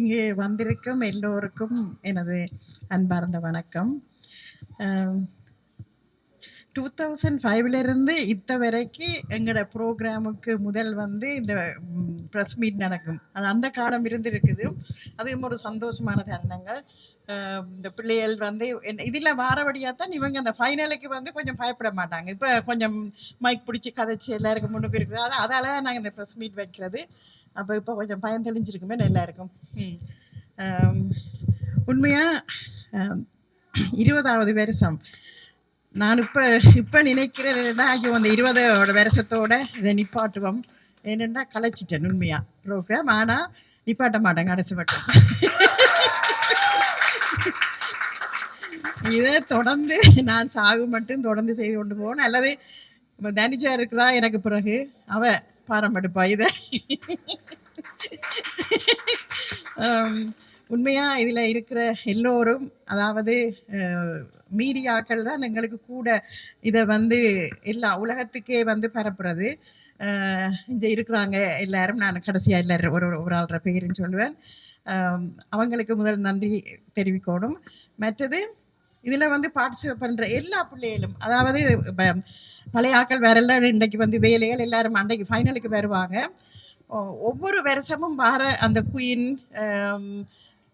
இங்கே வந்திருக்கும் எல்லோருக்கும் எனது அன்பார்ந்த வணக்கம். 2005லிருந்து இத்த வரைக்கும் எங்களோட ப்ரோக்ராமுக்கு முதல் வந்து இந்த ப்ரெஸ் மீட் நடக்கும். அது அந்த காலம் இருந்திருக்குது. அதுவும் ஒரு சந்தோஷமான தருணங்கள். இந்த பிள்ளைகள் வந்து இதில் வாரவழியாக தான் இவங்க அந்த ஃபைனலுக்கு வந்து கொஞ்சம் பயப்பட மாட்டாங்க. இப்போ கொஞ்சம் மைக் பிடிச்சி கதைச்சி எல்லாருக்கும் முன்னுக்கு இருக்குது. அதால் நாங்கள் இந்த ப்ரெஸ் மீட் வைக்கிறது. அப்போ இப்போ கொஞ்சம் பயம் தெளிஞ்சிருக்குமே நல்லா இருக்கும். உண்மையாக 20வது வருஷம் நான் இப்போ நினைக்கிறேன்னா ஐயோ அந்த 20 வருஷத்தோட இதை நிப்பாட்டுவோம் என்னென்னா கலைச்சிட்டேன் உண்மையாக ப்ரோக்ராம். ஆனால் நிப்பாட்ட மாட்டேன் கடைசி மட்டும். இதை தொடர்ந்து நான் சாகு மட்டும் தொடர்ந்து செய்து கொண்டு போகணும். அல்லது தனிஜா இருக்கிறா எனக்கு பிறகு அவ பாரம்படுப்பா இதை. உண்மையாக இதில் இருக்கிற எல்லோரும், அதாவது மீடியாக்கள் தான் எங்களுக்கு கூட இதை வந்து எல்லா உலகத்துக்கே வந்து பரப்புறது. இங்கே இருக்கிறாங்க எல்லாரும். நான் கடைசியாக எல்லாரும் ஒரு ஆள்ற பேருன்னு சொல்லுவேன். அவங்களுக்கு முதல் நன்றி தெரிவிக்கணும். மற்றது இதில் வந்து பார்ட்டிசிபேட் பண்ணுற எல்லா பிள்ளைகளும், அதாவது பழைய ஆக்கள் வேறெல்லாம் இன்றைக்கு வந்து வேலைகள் எல்லாரும் அன்றைக்கு ஃபைனலுக்கு வருவாங்க. ஒவ்வொரு வருஷமும் வர அந்த queen,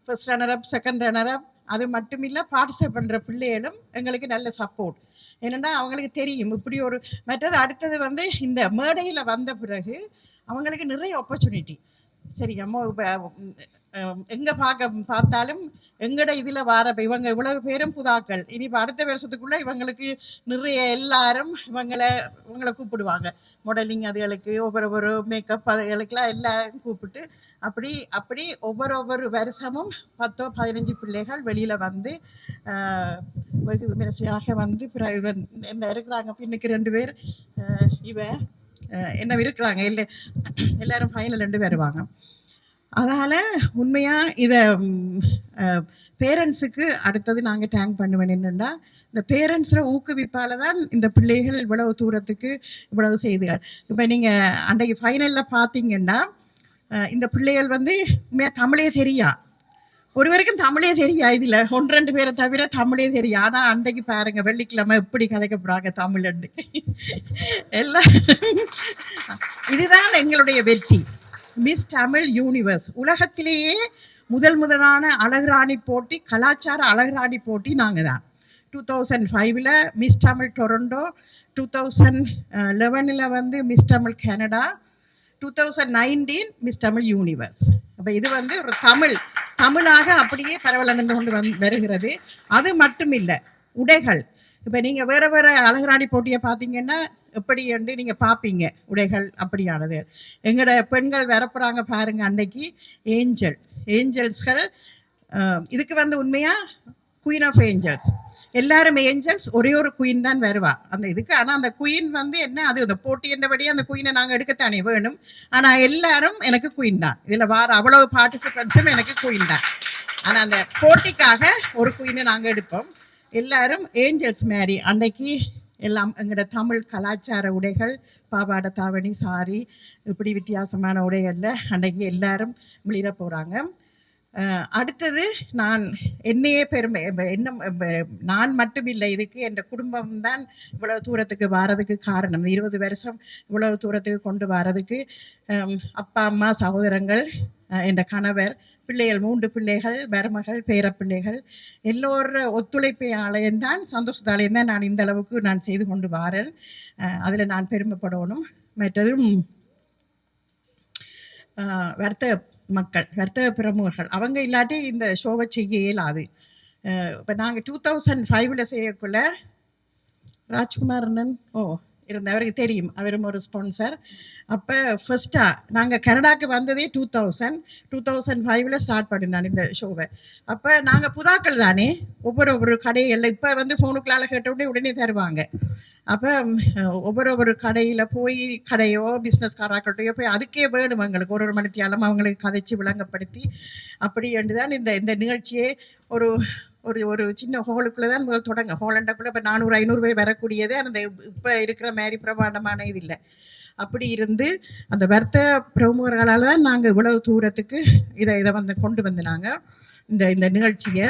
first runner-up, second runner-up, அது மட்டும் இல்லை பார்ட்டிசிபேட் பண்ணுற பிள்ளைகளும் எங்களுக்கு நல்ல சப்போர்ட். ஏன்னா அவங்களுக்கு தெரியும் இப்படி ஒரு மற்றது. அடுத்தது வந்து இந்த மேடையில் வந்த பிறகு அவங்களுக்கு நிறைய ஆப்பர்ச்சுனிட்டி. சரி அம்மா எங்கே பார்த்தாலும் எங்கட இதில் வர இவங்க இவ்வளவு பேரும் புதாக்கள். இனி இப்போ அடுத்த வருஷத்துக்குள்ளே இவங்களுக்கு நிறைய எல்லாரும் இவங்களை கூப்பிடுவாங்க. மாடலிங் அதுகளுக்கு, ஒவ்வொரு மேக்கப் அதுகளுக்கெல்லாம் எல்லாரும் கூப்பிட்டு அப்படி ஒவ்வொரு வருஷமும் 10-15 பிள்ளைகள் வெளியில் வந்து வெகு விமர்சையாக வந்து இவன் என்ன இருக்கிறாங்க. பின்னுக்கு 2 பேர் என்ன இருக்கிறாங்க. எல்லாரும் ஃபைனல் 2 வருவாங்க. அதனால் உண்மையாக இதை பேரண்ட்ஸுக்கு அடுத்தது நாங்கள் டேங்க் பண்ணுவேன். என்னென்னா இந்த பேரண்ட்ஸில் ஊக்குவிப்பால் தான் இந்த பிள்ளைகள் இவ்வளவு தூரத்துக்கு இவ்வளவு செய்துகள். இப்போ நீங்கள் அன்றைக்கு ஃபைனலில் பார்த்தீங்கன்னா இந்த பிள்ளைகள் வந்து உண்மையாக தமிழே தெரியா, ஒருவருக்கும் தமிழே தெரியா. இதில் 1-2 பேரை தவிர தமிழே தெரியும். ஆனால் அன்றைக்கு பாருங்கள் வெள்ளிக்கிழமை எப்படி கதைக்க போகிறாங்க தமிழ்ண்டு எல்லாம். இதுதான் எங்களுடைய வெற்றி. மிஸ் தமிழ் யூனிவர்ஸ் உலகத்திலேயே முதலான அழகுராணி போட்டி, கலாச்சார அழகுராணி போட்டி நாங்கள் தான். 2005 மிஸ் தமிழ் டொரண்டோ, 2011 வந்து miss Tamil Canada, 2019 miss Tamil universe. அப்போ இது வந்து ஒரு தமிழாக அப்படியே பரவலடைந்து கொண்டு வருகிறது. அது மட்டும் இல்லை, உடைகள். இப்போ நீங்கள் வேறு அழகுராணி போட்டியை பார்த்தீங்கன்னா எப்படி என்று நீங்கள் பார்ப்பீங்க. உடைகள் அப்படியானது. எங்களோட பெண்கள் வரப்போகிறாங்க பாருங்க அன்னைக்கு. ஏஞ்சல்ஸ்கள் இதுக்கு வந்து உண்மையாக குயின் ஆஃப் ஏஞ்சல்ஸ். எல்லாரும் ஏஞ்சல்ஸ், ஒரே ஒரு குயின் தான் வருவா அந்த இதுக்கு. ஆனால் அந்த குயின் வந்து என்ன, அது அந்த போட்டி என்றபடியே அந்த குயினை நாங்கள் எடுக்கத்தானே வேணும். ஆனால் எல்லாரும் எனக்கு குயின் தான். இதில் வார அவ்வளவு பார்ட்டிசிபென்ட்ஸும் எனக்கு குயின் தான். ஆனால் அந்த போட்டிக்காக ஒரு குயினை நாங்கள் எடுப்போம். எல்லாரும் ஏஞ்சல்ஸ் மாரி அன்னைக்கு எல்லாம் எங்களோட தமிழ் கலாச்சார உடைகள், பாவாடை, தாவணி, சாரி, இப்படி வித்தியாசமான உடைகளில் அன்றைக்கி எல்லாரும் மிளிர போகிறாங்க. அடுத்தது நான் என்னையே பெருமை, நான் மட்டும் இல்லை, இதுக்கு என் குடும்பம்தான் இவ்வளவு தூரத்துக்கு வாரதுக்கு காரணம். 20 வருஷம் இவ்வளவு தூரத்துக்கு கொண்டு வரதுக்கு அப்பா, அம்மா, சகோதரங்கள், என் கணவர், பிள்ளைகள், 3 பிள்ளைகள், மருமகள், பேரப்பிள்ளைகள், எல்லோர ஒத்துழைப்பையாலேயும் சந்தோஷத்தாலேயும் தான் நான் இந்த அளவுக்கு நான் செய்து கொண்டு வரேன். அதில் நான் பெருமைப்படணும். மற்றதும் வர்த்தக பிரமுகர்கள் அவங்க இல்லாட்டி இந்த ஷோவை செய்ய இயலாது. இப்போ நாங்கள் 2005 செய்யக்குள்ள ராஜ்குமாரன் இருந்தவருக்கு தெரியும், அவரும் ஒரு ஸ்பான்சர். அப்போ ஃபர்ஸ்ட்டாக நாங்கள் கனடாவுக்கு வந்ததே 2005 ஸ்டார்ட் பண்ணினான் இந்த ஷோவை. அப்போ நாங்கள் புதாக்கள் தானே, ஒவ்வொரு கடைகளில் இப்போ வந்து ஃபோனுக்குள்ளால் கேட்ட உடனே தருவாங்க. அப்போ ஒவ்வொரு கடையில் போய் கடையோ பிஸ்னஸ்காராக்கள்கிட்டையோ போய் அதுக்கே வேணும் எங்களுக்கு ஒரு மணித்தியாலம் அவங்களுக்கு கதைச்சி விளங்கப்படுத்தி அப்படி என்று தான் இந்த நிகழ்ச்சியே ஒரு சின்ன ஹோலுக்குள்ளே தான் முதல் தொடங்க. ஹோலண்டக்குள்ளே இப்போ 400-500 பேர் வரக்கூடியது. அந்த இப்போ இருக்கிற மாதிரி பிரமாண்டமான இது இல்லை. அப்படி இருந்து அந்த வர்த்தக பிரமுகர்களால் தான் நாங்கள் இவ்வளவு தூரத்துக்கு இதை வந்து கொண்டு வந்தாங்க இந்த இந்த நிகழ்ச்சியை.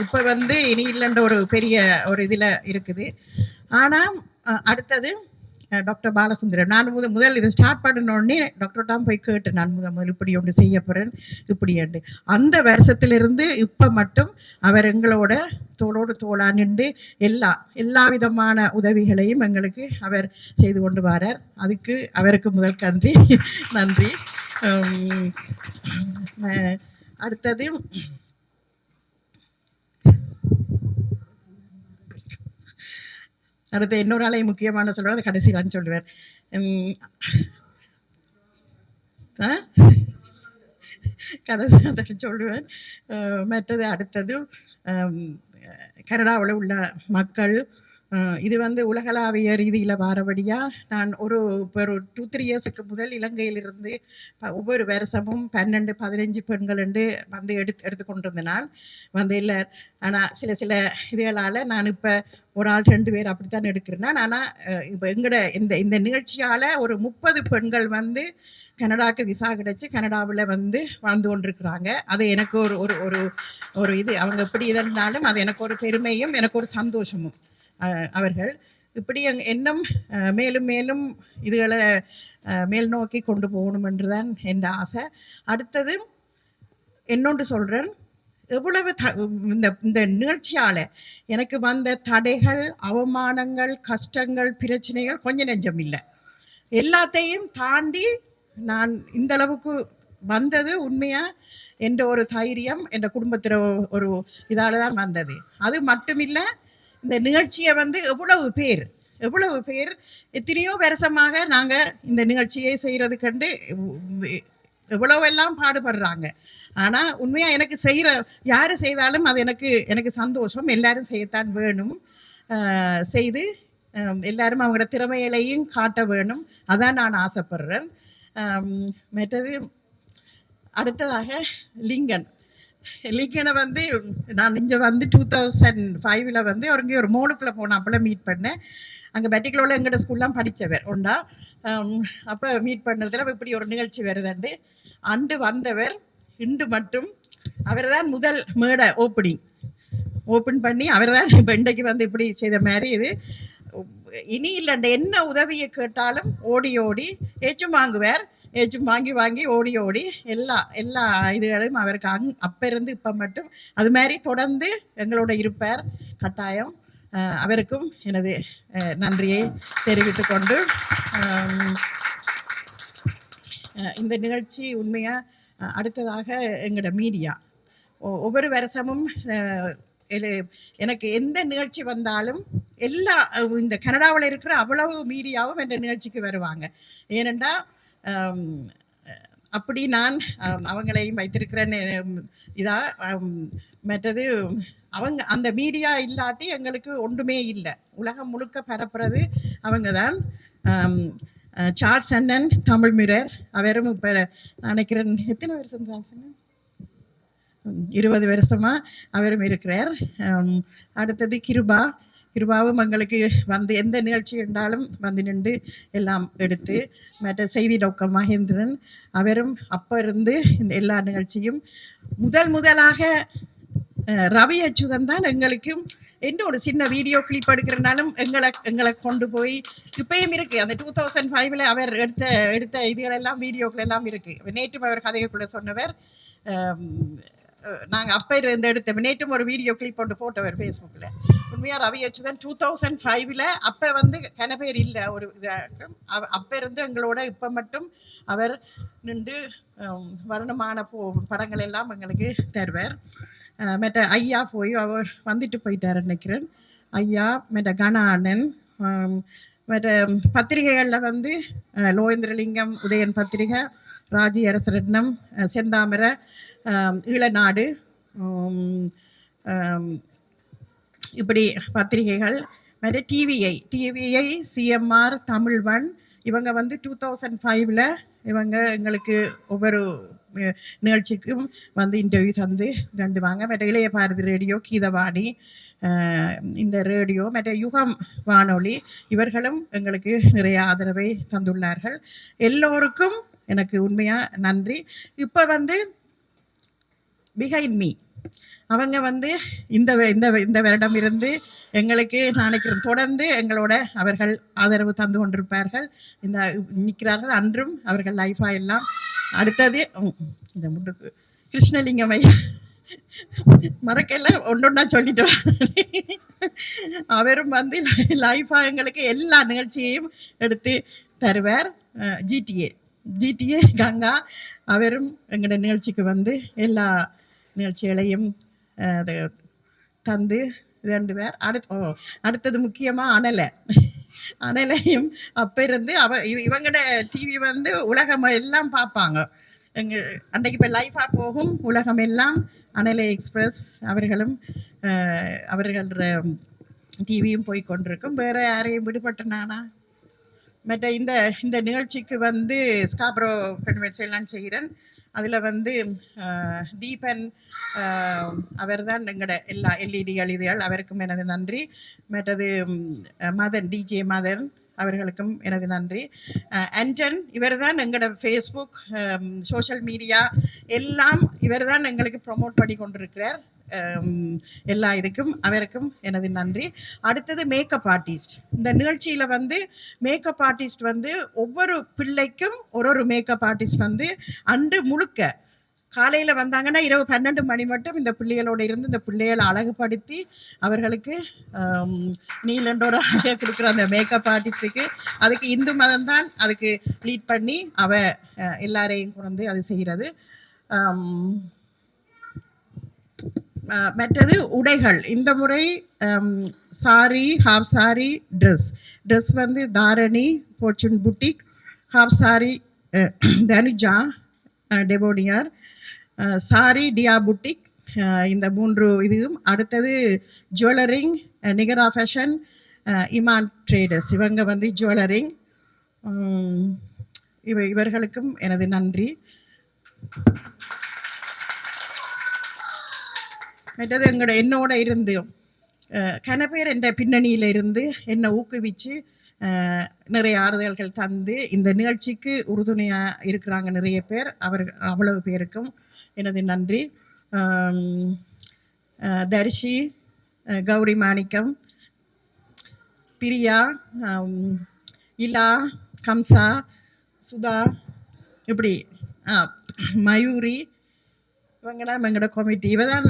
இப்போ வந்து இனி இல்லைன்ற ஒரு பெரிய ஒரு இதில் இருக்குது. ஆனால் அடுத்தது டாக்டர் பாலசுந்தரம், நான் முதல் இதை ஸ்டார்ட் பண்ணினோடனே டாக்டர்டாம் போய் கேட்டேன், நான் முதல் இப்படி ஒன்று செய்ய போகிறேன் இப்படி என்று. அந்த வருஷத்திலிருந்து இப்போ மட்டும் அவர் எங்களோட தோளோடு தோளா நின்று எல்லா விதமான உதவிகளையும் எங்களுக்கு அவர் செய்து கொண்டு வரார். அதுக்கு அவருக்கு முதல் நன்றி. அடுத்தது இன்னொரு ஆளை முக்கியமான சொல்லுவேன், அது கடைசியிலான்னு சொல்லுவேன். கடைசி சொல்லுவேன். மற்றது அடுத்தது கனடாவில் உள்ள மக்கள், இது வந்து உலகளாவிய ரீதியில் வாரபடியாக நான் ஒரு 2-3 இயர்ஸுக்கு முதல் இலங்கையிலிருந்து ஒவ்வொரு வருஷமும் 12-15 பெண்கள் என்று வந்து எடுத்து கொண்டிருந்தேன். நான் வந்து இல்லை, ஆனால் சில இதுகளால் நான் இப்போ ஒரு ஆள் 2 பேர் அப்படித்தான் எடுக்கிறேன். ஆனால் இப்போ எங்களோட இந்த நிகழ்ச்சியால் ஒரு 30 பெண்கள் வந்து கனடாவுக்கு விசா கிடைச்சி கனடாவில் வந்து வாழ்ந்து கொண்டிருக்கிறாங்க. அது எனக்கு ஒரு ஒரு ஒரு இது, அவங்க எப்படி இதனாலும் அது எனக்கு ஒரு பெருமையும் எனக்கு ஒரு சந்தோஷமும். அவர்கள் இப்படி இன்னும் மேலும் மேலும் இதுகளை மேல் நோக்கி கொண்டு போகணும் என்றுதான் என் ஆசை. அடுத்தது இன்னொன்று சொல்கிறேன், எவ்வளவு இந்த நிகழ்ச்சியால் எனக்கு வந்த தடைகள், அவமானங்கள், கஷ்டங்கள், பிரச்சனைகள் கொஞ்சம் நெஞ்சம் இல்லை. எல்லாத்தையும் தாண்டி நான் இந்த அளவுக்கு வந்தது உண்மையாக என்ற ஒரு தைரியம் என்ற குடும்பத்தில் ஒரு இதால் தான் வந்தது. அது மட்டுமில்லை, இந்த நிகழ்ச்சியை வந்து எவ்வளவு பேர் எத்தனையோ வருஷமாக நாங்கள் இந்த நிகழ்ச்சியை செய்கிறது கண்டு எவ்வளவெல்லாம் பாடுபடுறாங்க. ஆனால் உண்மையாக எனக்கு யார் செய்தாலும் அது எனக்கு சந்தோஷம். எல்லாரும் செய்யத்தான் வேணும், செய்து எல்லாரும் அவங்களோட திறமையிலையும் காட்ட வேணும், அதான் நான் ஆசைப்படுறேன். மற்றது அடுத்ததாக லிங்கனை வந்து நான் இங்கே வந்து 2005 வந்து அவருங்க ஒரு மோலுக்குள்ளே போனேன். அப்போல்லாம் மீட் பண்ணேன். அங்கே பெட்டிக்குள்ள எங்கள்ட ஸ்கூல்லாம் படித்தவர் உண்டா. அப்போ மீட் பண்ணுறதுல இப்படி ஒரு நிகழ்ச்சி வருதுண்டு அண்டு வந்தவர். இன்று மட்டும் அவர் தான் முதல் மேடை ஓப்பன் பண்ணி அவர் தான் இப்போ இன்றைக்கு வந்து இப்படி செய்த மாதிரி. இது இனி இல்லைண்ட என்ன உதவியை கேட்டாலும் ஓடி ஏச்சும் வாங்குவார். ஏச்சும் வாங்கி ஓடி எல்லா இதுகளையும் அவருக்கு அப்போ இருந்து இப்போ மட்டும் அது மாதிரி தொடர்ந்து எங்களோட இருப்பார் கட்டாயம். அவருக்கும் எனது நன்றியை தெரிவித்து கொண்டு இந்த நிகழ்ச்சி உண்மையாக அடுத்ததாக எங்களோட மீடியா ஒவ்வொரு வருஷமும் எனக்கு எந்த நிகழ்ச்சி வந்தாலும் இந்த கனடாவில் இருக்கிற அவ்வளவு மீடியாவும் என்ற நிகழ்ச்சிக்கு வருவாங்க. ஏனென்றா அப்படி நான் அவங்களையும் வைத்திருக்கிறேன். மற்றது அவங்க அந்த மீடியா இல்லாட்டி எங்களுக்கு ஒன்றுமே இல்லை. உலகம் முழுக்க பரப்புறது அவங்க தான். சார்ல்ஸ் அண்ணன் தமிழ் மிரர், அவரும் இப்போ நினைக்கிறேன் எத்தனை வருஷம் சார்ல்ஸ் அண்ணன் 20 வருஷமாக அவரும் இருக்கிறார். அடுத்தது கிருபாவும் எங்களுக்கு வந்து எந்த நிகழ்ச்சி இருந்தாலும் வந்து நின்று எல்லாம் எடுத்து. மற்ற செய்தி டாக்டர் மகேந்திரன், அவரும் அப்போ இருந்து இந்த எல்லா நிகழ்ச்சியும் முதலாக ரவி அச்சுதன் தான் எங்களுக்கும் என்ன ஒரு சின்ன வீடியோ கிளிப் எடுக்கிறனாலும் எங்களை கொண்டு போய் இப்பயும் இருக்குது. அந்த 2005 அவர் எடுத்த இதுகளெல்லாம் வீடியோக்கள் எல்லாம் இருக்குது. நேற்றும் அவர் கதைக்குள்ளே சொன்னவர், நாங்கள் அப்போ இருந்து எடுத்த நேற்றும் ஒரு வீடியோ கிளிப் கொண்டு போட்டவர் ஃபேஸ்புக்கில். உண்மையாக ரவி அச்சுதன் 2005 அப்போ வந்து கனபேர் இல்லை ஒரு இதாக. அப்போ இருந்து எங்களோட இப்போ மட்டும் அவர் நின்று வருணமான படங்கள் எல்லாம் எங்களுக்கு தருவார். மற்ற ஐயா போய் அவர் வந்துட்டு போயிட்டார் நினைக்கிறேன். ஐயா மற்ற கணானன், மற்ற பத்திரிகைகளில் வந்து லோகேந்திரலிங்கம் உதயன் பத்திரிகை, ராஜி அரசரட்னம், செந்தாமரை, ஈழநாடு, இப்படி பத்திரிகைகள். மற்ற டிவிஐ சிஎம்ஆர், தமிழ்வன், இவங்க வந்து 2005 இவங்க எங்களுக்கு ஒவ்வொரு நிகழ்ச்சிக்கும் வந்து இன்டர்வியூ தந்துவாங்க. மற்ற இளைய பாரதி ரேடியோ, கீதவாணி, இந்த ரேடியோ மற்ற யுகம் வானொலி இவர்களும் எங்களுக்கு நிறைய ஆதரவை தந்துள்ளார்கள். எல்லோருக்கும் எனக்கு உண்மையாக நன்றி. இப்போ வந்து பிஹைண்ட் மீ அவங்க வந்து இந்த இந்த இந்த வருடம் இருந்து எங்களுக்கு நினைக்கிறேன் தொடர்ந்து எங்களோட அவர்கள் ஆதரவு தந்து கொண்டிருப்பார்கள். இந்த நிற்கிறார்கள் அன்றும் அவர்கள் லைஃபாக எல்லாம். அடுத்தது இந்த முட்டுக்கு கிருஷ்ணலிங்கம் ஐயா மறக்கல ஒன்றொன்னா சொல்லிட்டு அவரும் வந்து லைஃபாக எங்களுக்கு எல்லா நிகழ்ச்சியையும் எடுத்து தருவார். ஜிடிஏ கங்கா அவரும் எங்களோட நிகழ்ச்சிக்கு வந்து எல்லா நிகழ்ச்சிகளையும் தந்து ரெண்டு பேர். அடுத்தது முக்கியமாக அனலையும் அப்போ இருந்து இவங்களோட டிவி வந்து உலகம் எல்லாம் பார்ப்பாங்க. அன்றைக்கு இப்போ லைஃபாக போகும் உலகம் எல்லாம் அனலை எக்ஸ்பிரஸ் அவர்களும் அவர்கள் டிவியும் போய் கொண்டிருக்கும். வேறு யாரையும் விடுபட்டனானா மற்ற இந்த இந்த நிகழ்ச்சிக்கு வந்து ஸ்காப்ரோ கன்வென்ஸ் எல்லாம் செய்கிறேன். அதில் வந்து தீபன் அவர் தான் எங்களோட எல்லா எல்இடிகள் இதுகள் அவருக்கும் எனது நன்றி. மற்றது மதன் டிஜே மதன் அவர்களுக்கும் எனது நன்றி. அண்டன் இவர் தான் எங்களோட ஃபேஸ்புக் சோஷியல் மீடியா எல்லாம் இவர் தான் எங்களுக்கு ப்ரொமோட் பண்ணி கொண்டிருக்கிறார். எல்லா இதுக்கும் அவருக்கும் எனது நன்றி. அடுத்தது மேக்கப் ஆர்டிஸ்ட். இந்த நிகழ்ச்சியில் வந்து மேக்கப் ஆர்டிஸ்ட் வந்து ஒவ்வொரு பிள்ளைக்கும் ஒரு மேக்கப் ஆர்டிஸ்ட் வந்து அன்று முழுக்க காலையில் வந்தாங்கன்னா இரவு 12 மணி மட்டும் இந்த பிள்ளைகளோடு இருந்து இந்த பிள்ளைகளை அழகுபடுத்தி அவர்களுக்கு நீலண்டோட அழகை கொடுக்குற அந்த மேக்கப் ஆர்டிஸ்ட்டுக்கு அதுக்கு இந்து மதம் தான் அதுக்கு லீட் பண்ணி எல்லாரையும் கொண்டு அது செய்கிறது. மற்றது உடைகள் இந்த முறை சாரி ஹாஃப் சாரி ட்ரெஸ் வந்து Dharani fortune boutique, half sari Tanuja debonair, sari Dia boutique இந்த 3 இதுவும். அடுத்தது ஜுவல்லரிங் நிகரா ஃபேஷன் இமான் ட்ரேடர்ஸ் இவங்க வந்து ஜுவல்லரிங். இவர்களுக்கும் எனது நன்றி. மற்றது என்னோட இருந்து கன பேர் என்ற பின்னணியில் இருந்து என்னை ஊக்குவிச்சு நிறைய ஆறுதல்கள் தந்து இந்த நிகழ்ச்சிக்கு உறுதுணையாக இருக்கிறாங்க நிறைய பேர். அவ்வளவு பேருக்கும் எனது நன்றி. தர்ஷி, கௌரி மாணிக்கம், பிரியா, இலா, கம்சா, சுதா, இப்படி மயூரி இவங்கடா எங்களோட கமிட்டி. இவதான்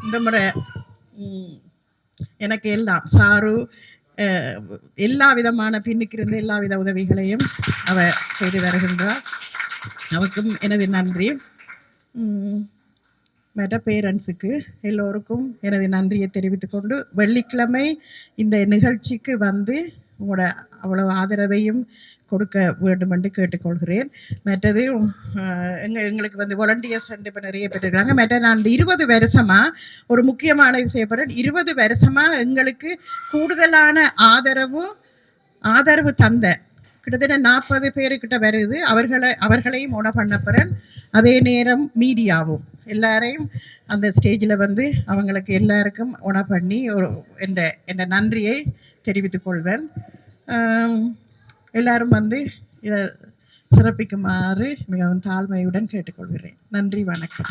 இந்த முறை எனக்கு எல்லாம் சாரு எல்லா விதமான பின்னுக்கு இருந்து எல்லா வித உதவிகளையும் அவ செய்து வருகின்றார். அவருக்கும் எனது நன்றி. மற்ற பேரண்ட்ஸுக்கு எல்லோருக்கும் எனது நன்றியை தெரிவித்துக் கொண்டு வெள்ளிக்கிழமை இந்த நிகழ்ச்சிக்கு வந்து உங்களோட அவ்வளவு ஆதரவையும் கொடுக்க வேண்டும் என்று கேட்டுக்கொள்கிறேன். மற்றது எங்களுக்கு வந்து வாலண்டியர்ஸ் இப்போ நிறைய பேர் இருக்கிறாங்க. மற்ற நான் இந்த 20 வருஷமாக ஒரு முக்கியமான இது செய்யப்படுறேன். 20 வருஷமாக எங்களுக்கு கூடுதலான ஆதரவு தந்த கிட்டத்தட்ட 40 பேருக்கிட்ட வருது. அவர்களையும் உணவு பண்ணப்படுறேன். அதே நேரம் மீடியாவும் எல்லாரையும் அந்த ஸ்டேஜில் வந்து அவங்களுக்கு எல்லாருக்கும் உணவு பண்ணி என்ற நன்றியை தெரிவித்துக் கொள்வேன். எல்லாரும் வந்து இதை சிறப்பிக்குமாறு மிகவும் தாழ்மையுடன் கேட்டுக்கொள்கிறேன். நன்றி, வணக்கம்.